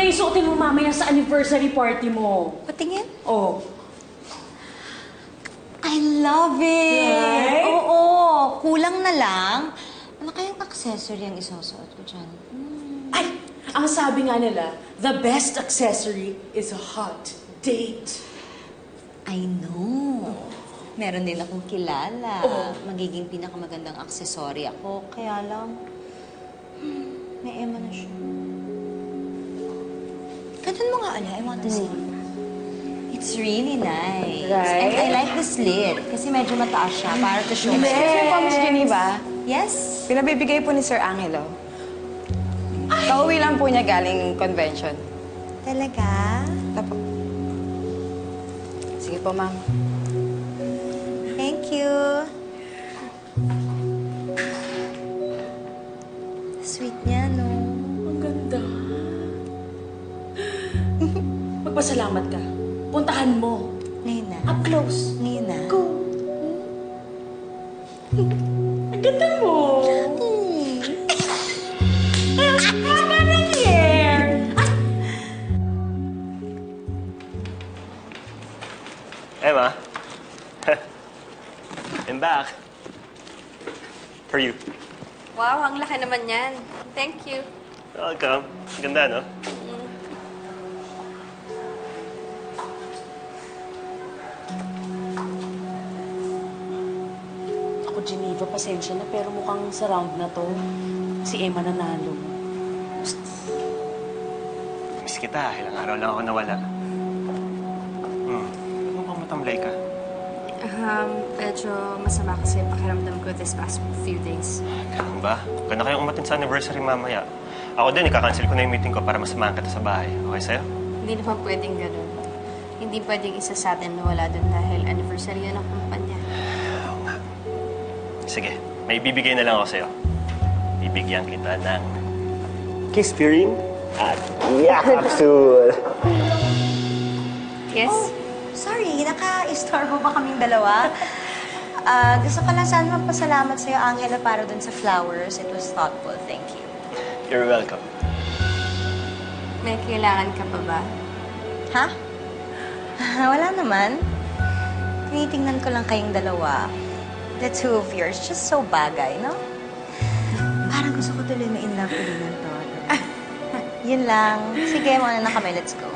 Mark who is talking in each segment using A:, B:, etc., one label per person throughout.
A: yung suotin mo mamaya sa anniversary party mo.
B: Patingin?
A: Oh.
B: I love it!
A: Right?
B: Oo, kulang na lang. Ano kayang accessory ang isusuot ko dyan?
A: Ay! Ang sabi nga nila, the best accessory is a hot date.
B: I know. Meron din akong kilala.
A: Oo.
B: Magiging pinakamagandang accessory ako. Kaya lang, may ema na siya. Ganun mo nga, Ala. I want to see. It's really nice.
A: Right?
B: And I like the slit. Kasi medyo mataas siya. Para to show.
C: Excuse me po, Miss Geneva.
B: Yes?
C: Pinabibigay po ni Sir Angelo. Kauwi lang po niya galing convention.
B: Talaga?
C: Tapo. Sige po, ma'am.
B: Thank you. Sweet niya, no?
A: Ang ganda. Magpasalamat ka. Puntahan mo.
B: Ngayon na.
A: Up close.
B: Ngayon na.
A: Go. Ang ganda mo. Haba ng hair.
D: Emma. I'm back. For you.
E: Wow, ang laki naman yan. Thank you.
D: Welcome. Ganda, no?
A: Ako, Geneva, pasensya na, pero mukhang sa round na to, si Emma nanalo.
D: Miss kita. Ilang araw lang ako nawala. Ano bang matamlay ka?
E: Medyo masama kasi pakiramdam ko this past few days.
D: Ganun ba? Huwag na kayong umatin sa anniversary mamaya. Ako din, ika-cancel ko na yung meeting ko para masamahan kita sa bahay. Okay sa'yo?
E: Hindi naman pwedeng ganun. Hindi pwedeng isa sa atin na wala dun dahil anniversary yun ng kumpanya.
D: Oo nga. Sige, may bibigay na lang ako sa'yo. Bibigyan kita ng kiss fearing at capsule.
E: Yes?
B: Sorry, naka-istorbo ba kaming dalawa? Gusto ko lang sana magpasalamat sa'yo, Angela, para dun sa flowers. It was thoughtful. Thank you.
D: You're welcome.
E: May kailangan ka pa ba?
B: Ha? Wala naman. Tinitingnan ko lang kayong dalawa. The two of yours, just so bagay, no? Parang gusto ko tuloy ma-in love ulit ng todo. Yun lang. Sige, muna na kami. Let's go.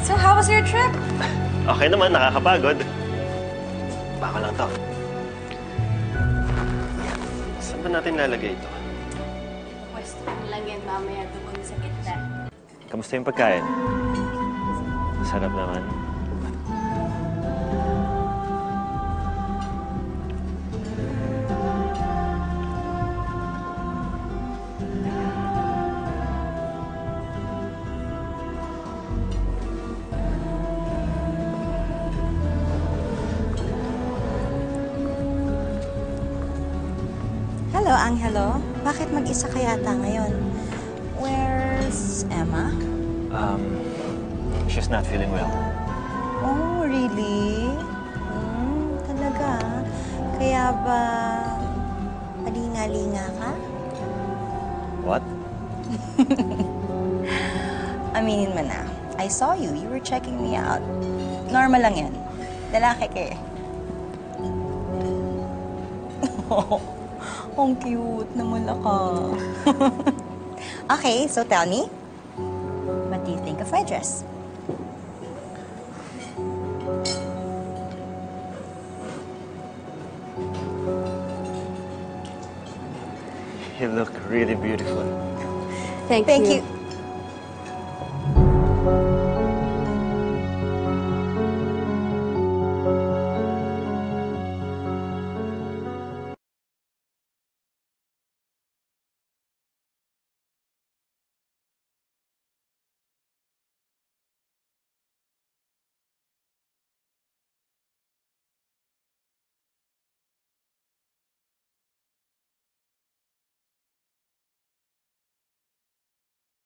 E: So, how was your trip?
D: Okay naman, nakakapagod. Baka lang to. Saan ba natin lalagay ito?
E: Pwesto lang yan mamaya doon sa gitna.
D: Kamusta yung pagkain? Sarap naman.
B: Hello, Angelo. Bakit mag-isa ka yata ngayon? Where's Emma?
D: She's not feeling well.
B: Oh, really? Talaga? Kaya ba palinga-linga ka?
D: What?
B: Aminin mo na. I saw you. You were checking me out. Normal lang yan. Lalaki ka eh. Ang cute. Namula ka. Okay, so tell me, what do you think of my dress?
D: You look really beautiful.
E: Thank
B: Thank you.